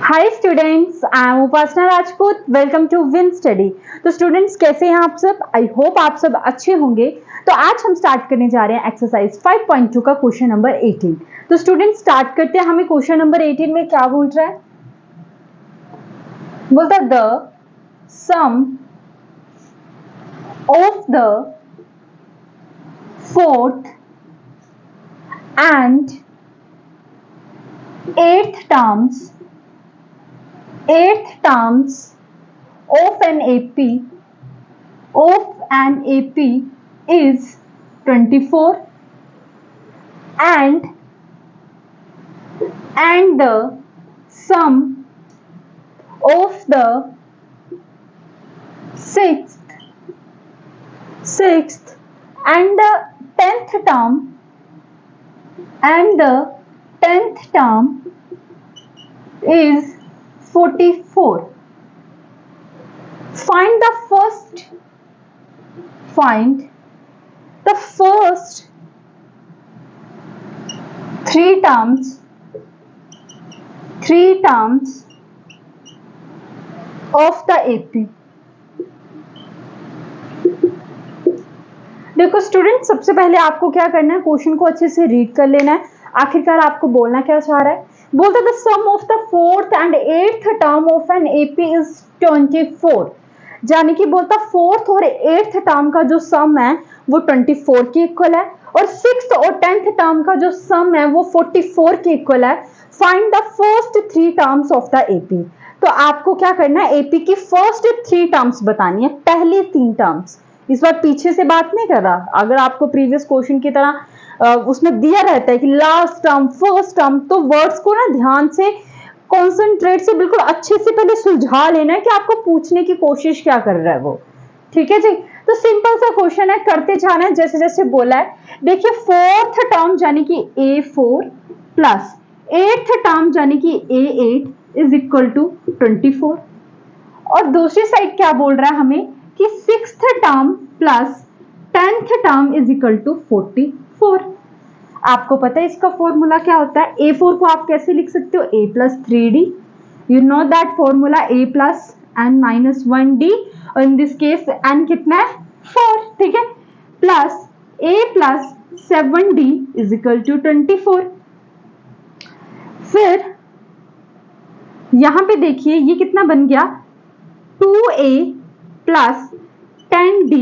Hi students, I am Upasana Rajput. Welcome to win study. तो students कैसे हैं आप सब? आई होप आप सब अच्छे होंगे। तो आज हम स्टार्ट करने जा रहे हैं एक्सरसाइज 5.2 का क्वेश्चन नंबर 18। तो स्टूडेंट्स स्टार्ट करते हैं। हमें क्वेश्चन नंबर 18 में क्या बोल रहा है? बोलता the sum of the fourth and eighth terms of an AP is 24 and the sum of the sixth and the 10th term is 44. Find the first three terms of the AP. देखो student, सबसे पहले आपको क्या करना है, question को अच्छे से रीड कर लेना है। आखिरकार आपको बोलना क्या चाह रहा है? बोलता the sum of the fourth and eighth term of an AP is 24। यानी कि बोलता फोर्थ और एट्थ टर्म का जो सम है वो 24 के इक्वल है और सिक्स्थ और 10th टर्म का जो सम है वो 44 के इक्वल है। Find the first three terms of the AP. तो आपको क्या करना है, एपी की फर्स्ट थ्री टर्म्स बतानी है, पहली तीन टर्म्स। इस बार पीछे से बात नहीं कर रहा। अगर आपको प्रीवियस क्वेश्चन की तरह उसमें दिया रहता है कि लास्ट टर्म फर्स्ट टर्म, तो वर्ड्स को ना ध्यान से कॉन्सेंट्रेट से बिल्कुल अच्छे से पहले सुलझा लेना है कि आपको पूछने की कोशिश क्या कर रहा है वो। ठीक है जी। तो सिंपल सा क्वेश्चन है, करते जाना है जैसे जैसे बोला है। देखिए फोर्थ टर्म यानी कि A4 प्लस एट्थ टर्म यानी कि A8 इज इक्वल टू 24 और दूसरी साइड क्या बोल रहा है हमें कि sixth term plus 10th term is equal to 44। आपको पता है इसका फॉर्मूला क्या होता है? A4 को आप कैसे लिख सकते हो? A plus 3D। You know that formula A plus n minus 1D और इन दिस केस n कितना है? 4। ठीक है, plus A plus 7D is equal to 24। फिर यहां पे देखिए ये कितना बन गया? 2A plus 10D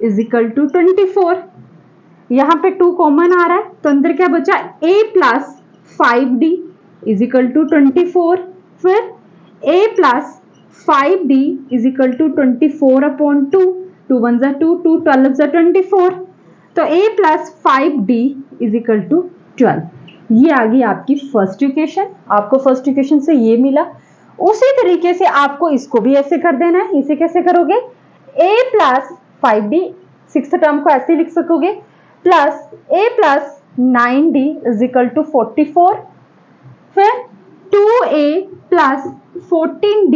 is equal to 24। यहां पे 2 कॉमन आ रहा है तो अंदर क्या बचा? A plus 5D is equal to 24। फिर A plus 5D is equal to 24 upon 2। 2 1 जा 2, 2 12 जा 24। तो A plus 5D is equal to 12। ये आ गई आपकी फर्स्ट इक्वेशन। आपको फर्स्ट इक्वेशन से ये मिला। उसी तरीके से आपको इसको भी ऐसे कर देना है। इसे कैसे करोगे? A plus 5D sixth term को ऐसे लिख सकोगे, plus A plus 9D is equal to 44। फिर 2A plus 14D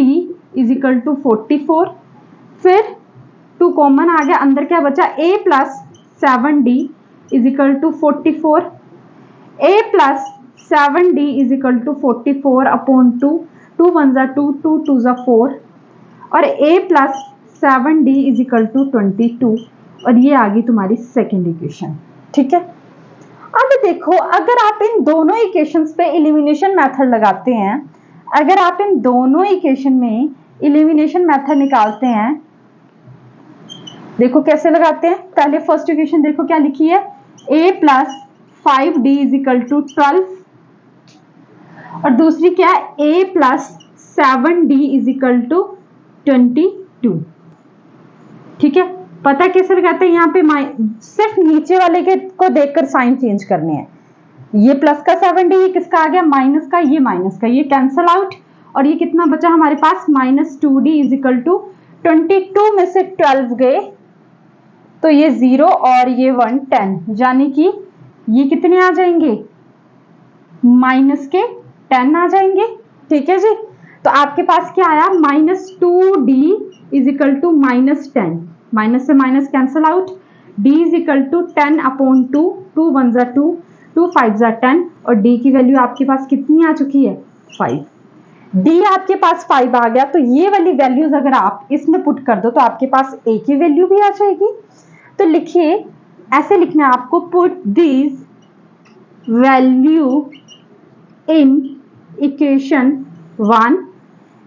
is equal to 44। फिर 2 कॉमन आ गया, अंदर क्या बचा? A plus 7D is equal to 44। A plus 7D is equal to 44 upon 2। 2 1 जा 2, 2 2 जा 4 और A plus 7D is equal to 22 और ये आ गई तुम्हारी सेकेंड इक्वेशन। ठीक है, अब देखो अगर आप इन दोनों इक्वेशंस पे एलिमिनेशन मेथड लगाते हैं, अगर आप इन दोनों इक्वेशन में एलिमिनेशन मेथड निकालते हैं, देखो कैसे लगाते हैं। पहले फर्स्ट इक्वेशन देखो क्या लिखी है? A plus 5D is equal to 12 और दूसरी क्या है? A plus 7D is equal to 22। ठीक है, पता कैसे लगाते हैं? यहाँ पे सिर्फ नीचे वाले के को देखकर साइन चेंज करने हैं। ये प्लस का 7D, ये किसका आ गया? माइनस का। ये माइनस का, ये कैंसल आउट और ये कितना बचा हमारे पास? Minus 2D is equal to 22 में से 12 गए तो ये 0 और ये 1 10, यानी कि ये कितने आ जाएंगे? माइनस के 10 आ जाएंगे। ठीक है जी। तो आपके पास क्या आया? Minus 2D is equal to minus 10। Minus से minus cancel out. D is equal to 10 upon 2। 2 1 2, 2 5 10 और D की वैल्यू आपके पास कितनी आ चुकी है? 5। डी आपके पास 5 आ गया, तो ये वाली वैल्यूज अगर आप इसमें पुट कर दो तो आपके पास ए की वैल्यू भी आ जाएगी। तो लिखिए, ऐसे लिखना है आपको, put these value in equation 1।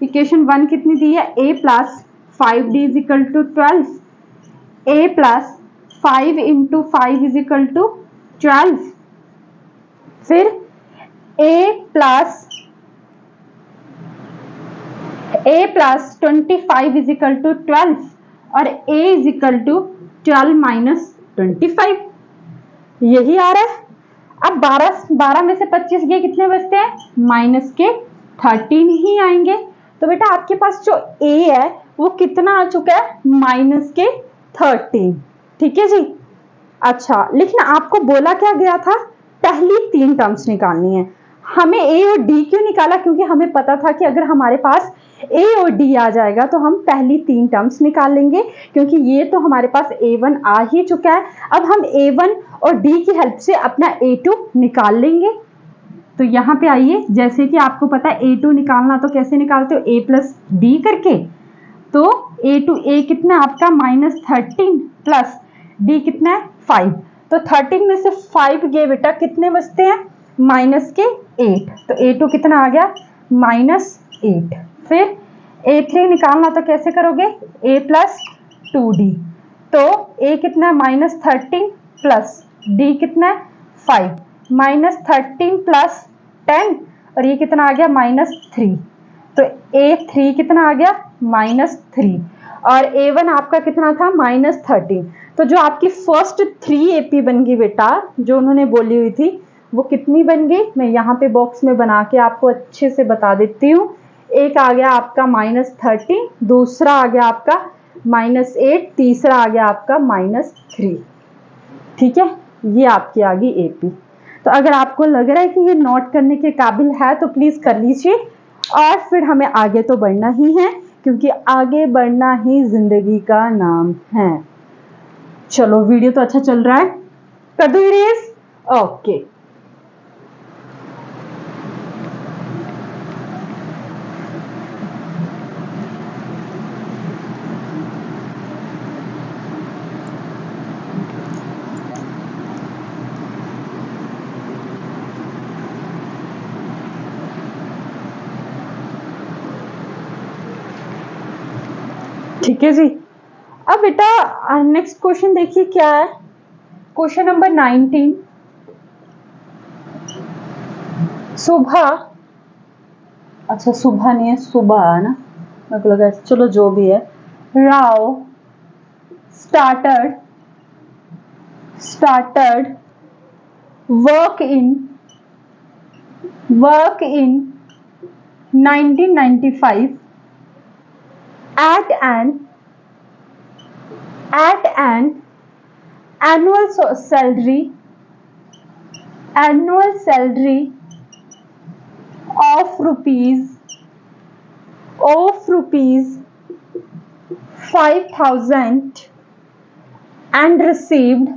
Equation 1 कितनी दी है, a plus 5d is equal to 12, a plus 5 into 5 is equal to 12, फिर a plus 25 is equal to 12 और a is equal to 12 minus 25, यही आ रहा है। अब 12 में से 25 गए, कितने बचते हैं, माइनस के 13 ही आएंगे। तो बेटा आपके पास जो a है वो कितना आ चुका है, माइनस के 13। ठीक है जी। अच्छा लिखना, आपको बोला क्या गया था, पहली 3 टर्म्स निकालनी है। हमें a और d क्यों निकाला, क्योंकि हमें पता था कि अगर हमारे पास a और d आ जाएगा तो हम पहली 3 टर्म्स निकाल लेंगे, क्योंकि ये तो हमारे पास a1 आ ही चुका है। अब हम a1 और d की हेल्प से अपना a2 निकाल लेंगे। तो यहाँ पे आइए, जैसे कि आपको पता है a2 निकालना, तो कैसे निकालते हो, a प्लस डी करके। तो a कितना आपका -13 प्लस d कितना है 5, तो 13 में से 5 गए बेटा, कितने बचते हैं, माइनस के 8, तो a2 कितना आ गया, -8। फिर a3 निकालना, तो कैसे करोगे, a प्लस 2d, तो a कितना है, -13 प्लस d कितना है 5, -13 प्लस 10 और ये कितना आ गया, -3, तो a3 कितना आ गया, -3 और a1 आपका कितना था, -13। तो जो आपकी फर्स्ट 3 AP बन गई बेटा, जो उन्होंने बोली हुई थी, वो कितनी बन गई, मैं यहाँ पे बॉक्स में बना के आपको अच्छे से बता देती हूँ। एक आ गया आपका -13, दूसरा आ गया आपका -8, तीसरा आ गया आपका -3। ठीक है, ये आपकी आ गई AP। तो अगर आपको लग रहा है कि ये नोट करने के काबिल है तो प्लीज कर लीजिए, और फिर हमें आगे तो बढ़ना ही है, क्योंकि आगे बढ़ना ही जिंदगी का नाम है। चलो वीडियो तो अच्छा चल रहा है, कर दो इरेज, ओके। ठीक है जी। अब बेटा नेक्स्ट क्वेश्चन देखिए क्या है, क्वेश्चन नंबर 19। सुबह, अच्छा सुबह नहीं है, सुबह है ना, मेरे को लगा, चलो जो भी है। Rao started work in 1995 at an annual salary of rupees 5,000 and received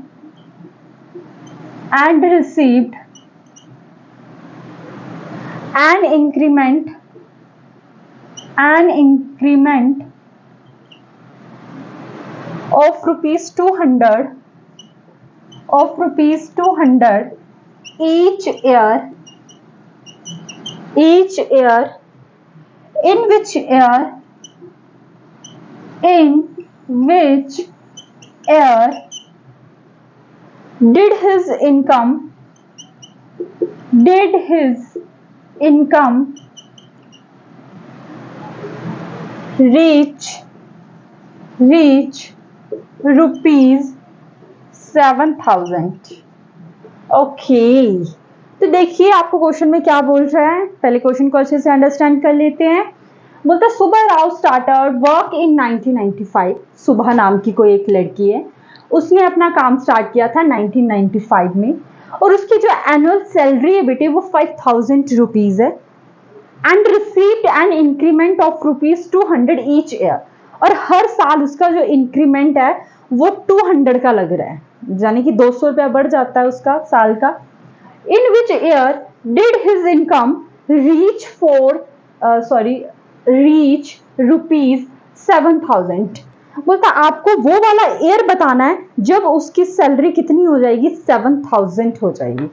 an increment of rupees 200 each year, in which year did his income reach rupees 7,000। Okay, तो देखिए आपको क्वेश्चन में क्या बोल रहा है, पहले क्वेश्चन को अच्छे से अंडरस्टैंड कर लेते हैं। बोलता है सुबह राव स्टार्टेड वर्क इन 1995। सुबह नाम की कोई एक लड़की है, उसने अपना काम स्टार्ट किया था 1995 में, और उसकी जो एनुअल सैलरी है बेटे वो 5,000 रुपीज है, and received an increment of rupees 200 each year, और हर साल उसका जो इंक्रीमेंट है वो 200 का लग रहा है, यानी कि 200 रुपया बढ़ जाता है उसका साल का। In which year did his income reach sorry reach ₹7,000। बोलता आपको वो वाला ईयर बताना है जब उसकी सैलरी कितनी हो जाएगी, 7,000 हो जाएगी।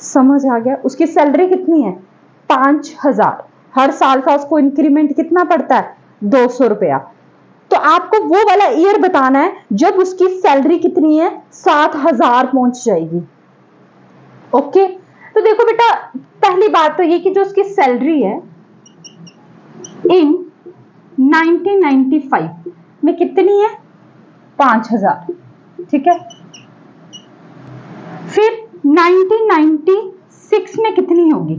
समझ आ गया? उसकी सैलरी कितनी है, 5,000। हर साल का उसको इंक्रीमेंट कितना पड़ता है, 200 रुपया। तो आपको वो वाला ईयर बताना है जब उसकी सैलरी कितनी है, 7,000 पहुंच जाएगी। ओके, तो देखो बेटा, पहली बात तो ये कि जो उसकी सैलरी है इन 1995 में कितनी है, 5,000। ठीक है, फिर 1996 में कितनी होगी,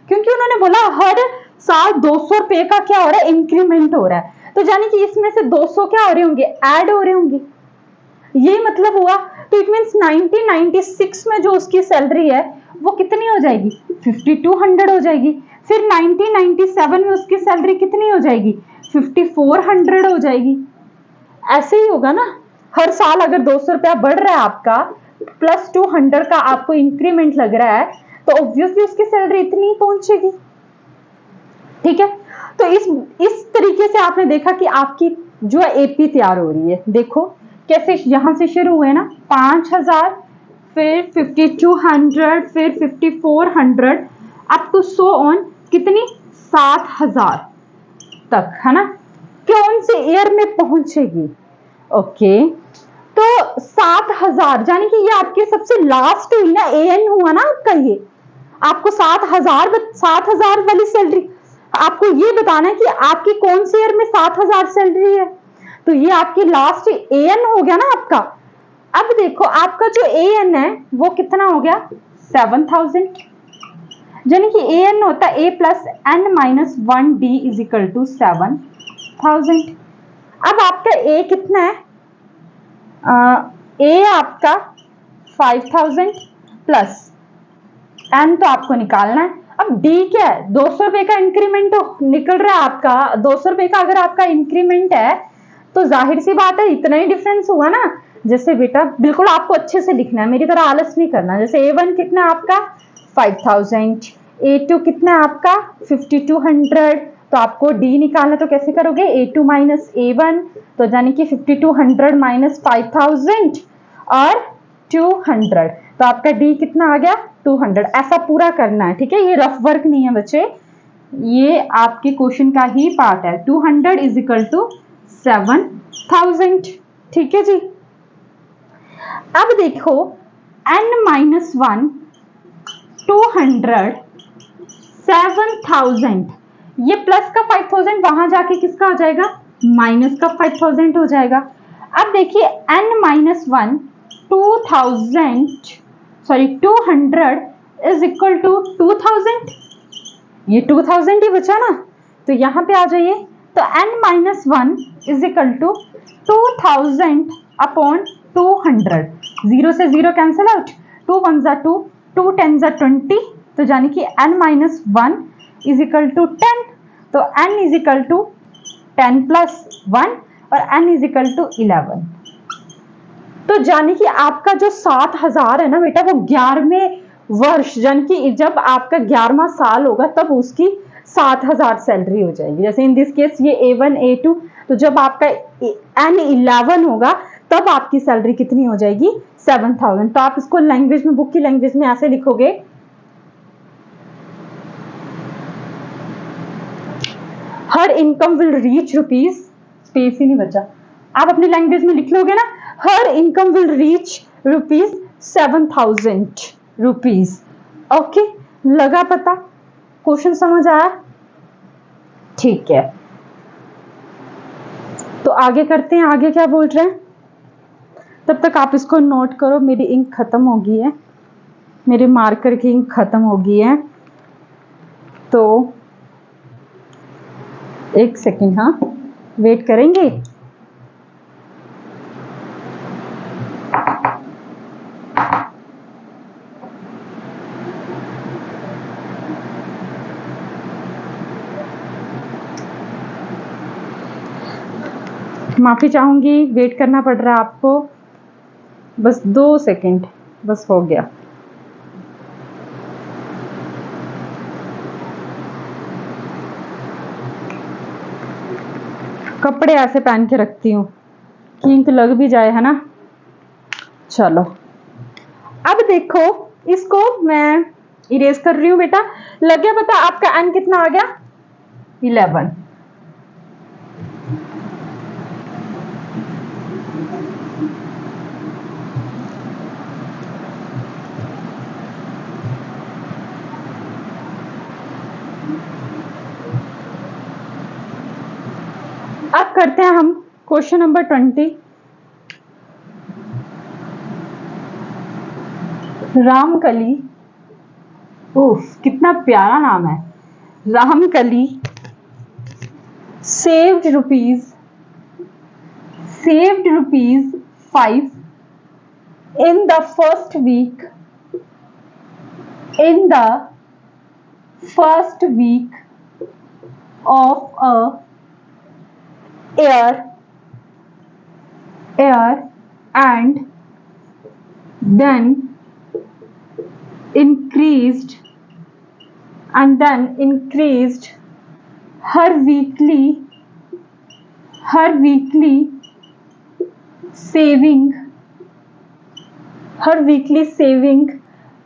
क्योंकि उन्होंने बोला हर साल 200 रुपए का क्या हो रहा है, इंक्रीमेंट हो रहा है। तो जाने कि इसमें से 200 क्या हो रहे होंगे, ऐड हो रहे होंगे। ये मतलब हुआ। तो इट मींस 1996 में जो उसकी सैलरी है वो कितनी हो जाएगी, 5200 हो जाएगी। फिर 1997 में उसकी सैलरी कितनी हो जाएगी, 5400 हो जाएगी। ऐसे ही होगा ना, हर साल अगर 200 रुपया बढ़ रहा है आपका, प्लस 200 का आपको इंक्रीमेंट लग रहा है, तो ऑब्वियसली उसकी सैलरी इतनी ही पहुंचेगी। ठीक है, तो इस तरीके से आपने देखा कि आपकी जो एपी तैयार हो रही है। देखो कैसे यहां से शुरू हुए ना, 5,000, फिर 5200, फिर 5400, अप टू सो ऑन कितनी, 7,000 तक, है ना। कौन से ईयर में पहुंचेगी, ओके। तो 7,000 यानी कि ये आपकी सबसे लास्ट हुई ना, एएन हुआ ना आपका, ये आपको 7,000 वाली सैलरी, आपको ये बताना है कि आपकी कौन से ईयर में 7,000 सैलरी है। तो ये आपकी लास्ट एएन हो गया ना आपका। अब देखो आपका जो एएन है वो कितना हो गया, 7,000। यानी कि एएन होता है A plus N minus 1 D is equal to 7,000। अब आपका ए कितना है, ए आपका 5,000 प्लस एन तो आपको निकालना है। अब डी क्या है, 200 रुपए का इंक्रीमेंट तो निकल रहा है आपका। 200 रुपए का अगर आपका इंक्रीमेंट है तो जाहिर सी बात है इतना ही डिफरेंस हुआ ना। जैसे बेटा बिल्कुल आपको अच्छे से लिखना है, मेरी तरह आलस नहीं करना। जैसे A1 कितना आपका 5,000, A2 कितना आपका 5,200, तो आपको डी निकालना, तो कैसे करोगे, A2 माइनस A1, तो यानी कि 5,200 माइनस 5,000 और 200, तो आपका डी कितना आ गया 200। ऐसा पूरा करना है, ठीक है, ये रफ वर्क नहीं है बच्चे, ये आपके क्वेश्चन का ही पार्ट है। 200 इज इक्वल टू 7,000। ठीक है जी। अब देखो n-1 200 7,000, ये प्लस का 5,000 वहां जाके किसका हो जाएगा, माइनस का 5,000 हो जाएगा। अब देखिए n-1 200 इज इक्वल टू 2,000, ये 2,000 ही बचा ना, तो यहां पे आ जाइए। तो n-1 is equal to 2,000 upon 200, 0 से 0 कैंसिल आउट, 2 1 जा 2, 2 10 जा 20, तो यानी कि n-1 इज इक्वल टू 10, तो n is equal to 10 plus 1 और n इज इक्वल टू 11। तो यानी कि आपका जो 7,000 है ना बेटा, वो 11वें वर्ष, यानी कि जब आपका 11वां साल होगा तब उसकी 7,000 सैलरी हो जाएगी। जैसे इन दिस केस ये A1 A2, तो जब आपका N11 होगा तब आपकी सैलरी कितनी हो जाएगी, 7,000। तो आप इसको लैंग्वेज में, बुक की लैंग्वेज में ऐसे लिखोगे, हर income will reach rupees, space ही नहीं बचा, आप अपनी लैंग्वेज में लिख लोगे ना, her income will reach rupees 7,000 rupees. Okay, लगा पता, क्वेश्चन समझ आया, ठीक है। तो आगे करते हैं, आगे क्या बोल रहे हैं, तब तक आप इसको नोट करो। मेरी इंक खत्म हो गई है, मेरे मार्कर की इंक खत्म हो गई है, तो एक सेकेंड, हाँ वेट करेंगे। माफी चाहूंगी, वेट करना पड़ रहा है आपको, बस 2 सेकेंड, बस हो गया। कपड़े ऐसे पहन के रखती हूँ कि इनको लग भी जाए, है ना। चलो अब देखो, इसको मैं इरेज कर रही हूँ बेटा। लग गया पता आपका n कितना आ गया? 11। अब करते हैं हम क्वेश्चन नंबर 20। रामकली, उफ कितना प्यारा नाम है, Ramkali saved rupees 5 in the first week of a year and then increased her weekly saving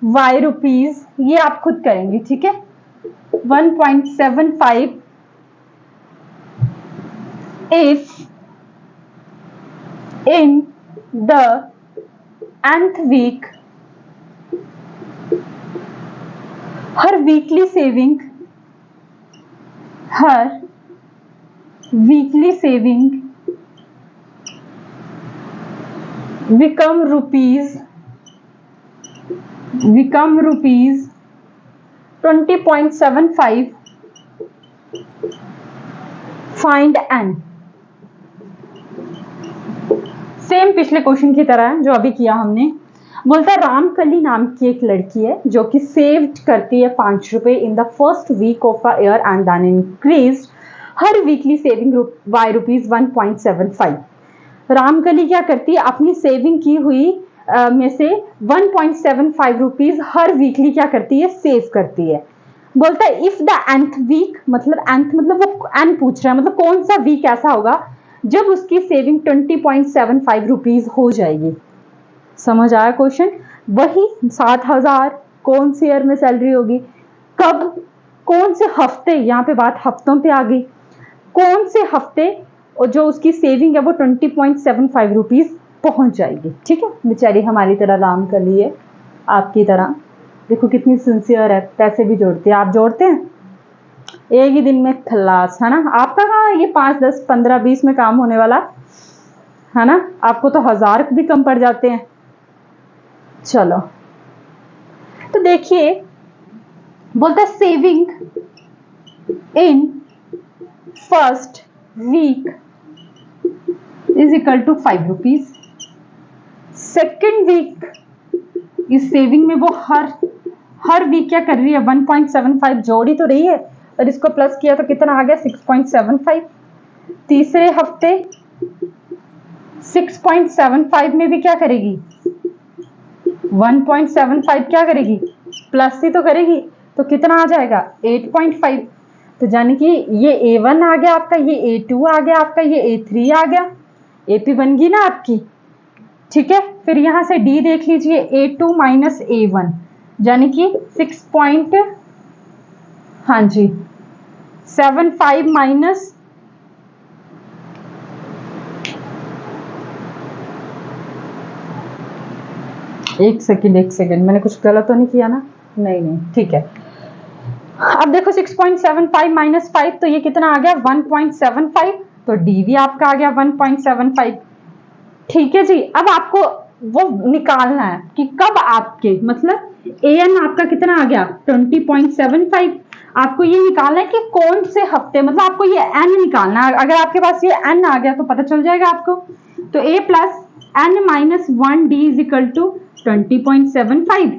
y rupees, ये आप खुद करेंगे, ठीक है। 1.75 if in the nth week her weekly saving become rupees 20.75, find n। Same पिछले क्वेश्चन की तरह है जो अभी किया हमने। बोलता है रामकली नाम की एक लड़की है जो कि सेव्ड करती है 5 रुपए in the first week of a year and then increase her weekly saving by rupees 1.75। Ramkali क्या करती है, अपनी सेविंग की हुई में से 1.75 रुपीज हर वीकली क्या करती है, सेव करती है। बोलता है इफ द nth वीक, मतलब nth मतलब वो n पूछ रहा है, मतलब कौन सा वीक ऐसा होगा जब उसकी सेविंग 20.75 रुपीज हो जाएगी। समझ आया क्वेश्चन? वही 7,000 कौन से ईयर में सैलरी होगी, कब, कौन से हफ्ते, यहाँ पे बात हफ्तों पे आ गई, कौन से हफ्ते और जो उसकी सेविंग है वो 20.75 रुपीज पहुंच जाएगी। ठीक है, बेचारी हमारी तरह रामकली है, आपकी तरह। देखो कितनी सिंसियर है, पैसे भी जोड़ती है। आप जोड़ते हैं? एक ही दिन में खल्लास, है ना। आपका कहाँ ये 5, 10, 15, 20 में काम होने वाला, है ना। आपको तो 1000 भी कम पड़ जाते हैं। चलो तो देखिए, बोलता है saving in first week is equal to 5 rupees. Second week इस सेविंग में वो हर वीक क्या कर रही है, 1.75 जोड़ी तो रही है, और इसको प्लस किया तो कितना आ गया, 6.75। तीसरे हफ्ते 6.75 में भी क्या करेगी, 1.75 क्या करेगी, प्लस ही तो करेगी, तो कितना आ जाएगा, 8.5। तो यानी कि ये A1 आ गया आपका, ये A2 आ गया आपका, ये A3 आ गया, AP बन गई ना आपकी। ठीक है, फिर यहां से D देख लीजिए, A2 माइनस A1 यानी कि 75 माइनस एक सेकेंड, मैंने कुछ गलत तो नहीं किया ना? नहीं, ठीक है। अब देखो 6.75 माइनस 5 तो ये कितना आ गया, 1.75। तो डी भी आपका आ गया 1.75। ठीक है जी। अब आपको वो निकालना है कि कब आपके, मतलब AN आपका कितना आ गया, 20.75। आपको ये निकालना है कि कौन से हफ्ते, मतलब आपको ये N निकालना है। अगर आपके पास ये N आ गया तो पता चल जाएगा आपको। तो A plus N minus 1 D is equal to 20.75।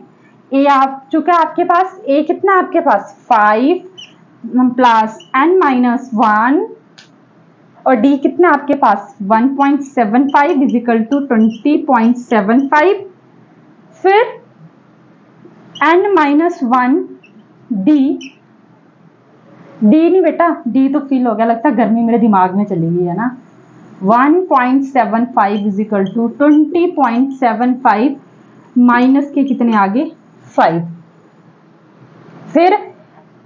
ए आप चुका आपके पास, ए कितना आपके पास 5 प्लस N माइनस 1 और D कितना आपके पास 1.75 इज इक्वल टू 20.75। फिर N माइनस 1 D डी नहीं बेटा, डी तो फिल हो गया, लगता है गर्मी मेरे दिमाग में चली गई है ना। 1.75 इज इक्वल टू 20.75 माइनस के कितने आगे 5, फिर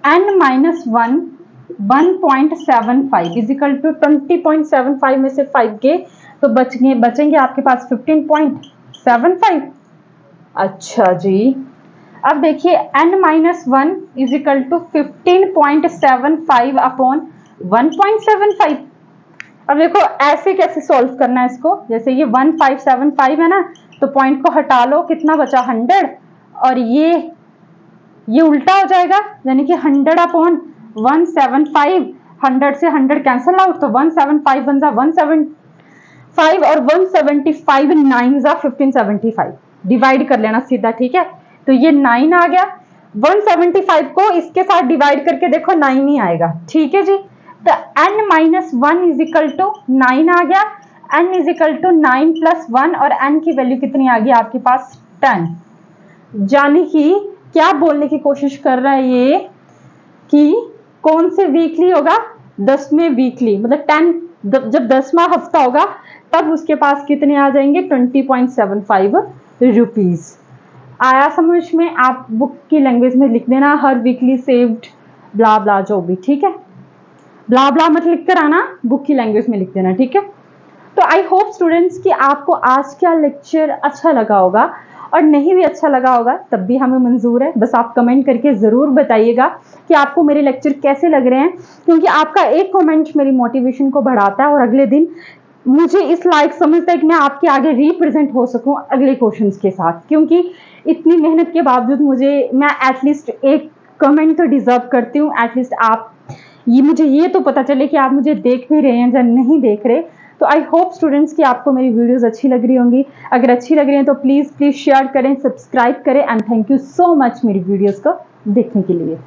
n minus 1.75 is equal to 20.75 में से 5 के तो बचेंगे आपके पास 15.75। अच्छा जी, अब देखिए n minus 1 is equal to 15.75 upon 1.75। अब देखो ऐसे कैसे सॉल्व करना है इसको, जैसे ये 1575 है ना, तो पॉइंट को हटा लो, कितना बचा 100, और ये उल्टा हो जाएगा, यानी कि 100 अपॉन 175, 100 से 100 कैंसल आउट, तो 175 बन जा 175 और 175 9 जा 1575, डिवाइड कर लेना सीधा, ठीक है। तो ये 9 आ गया, 175 को इसके साथ डिवाइड करके देखो 9 ही आएगा, ठीक है जी। तो n minus 1 is equal to 9 आ गया, n is equal to 9 plus 1, और n की वैल्यू कितनी आ गई आपके पास 10। यानी कि क्या बोलने की कोशिश कर रहा है ये कि कौन से वीकली होगा, 10वें वीकली, मतलब 10 जब 10वां हफ्ता होगा तब उसके पास कितने आ जाएंगे 20.75 रुपीज। आया समझ में? आप बुक की लैंग्वेज में लिख देना हर वीकली सेव्ड ब्ला ब्ला जो भी, ठीक है। ब्ला ब्ला मत लिख कर आना, बुक की लैंग्वेज में लिख देना, ठीक है। तो आई होप स्टूडेंट्स कि आपको आज का लेक्चर अच्छा लगा होगा, और नहीं भी अच्छा लगा होगा तब भी हमें मंजूर है, बस आप कमेंट करके ज़रूर बताइएगा कि आपको मेरे लेक्चर कैसे लग रहे हैं, क्योंकि आपका एक कमेंट मेरी मोटिवेशन को बढ़ाता है और अगले दिन मुझे इस लायक समझता है कि मैं आपके आगे रिप्रेजेंट हो सकूं अगले क्वेश्चंस के साथ, क्योंकि इतनी मेहनत के बावजूद मैं एटलीस्ट एक कमेंट तो डिजर्व करती हूँ, एटलीस्ट आप मुझे ये तो पता चले कि आप मुझे देख भी रहे हैं या नहीं देख रहे। तो आई होप स्टूडेंट्स कि आपको मेरी वीडियोस अच्छी लग रही होंगी, अगर अच्छी लग रही हैं तो प्लीज़ शेयर करें, सब्सक्राइब करें, and thank you so much मेरी वीडियोस को देखने के लिए।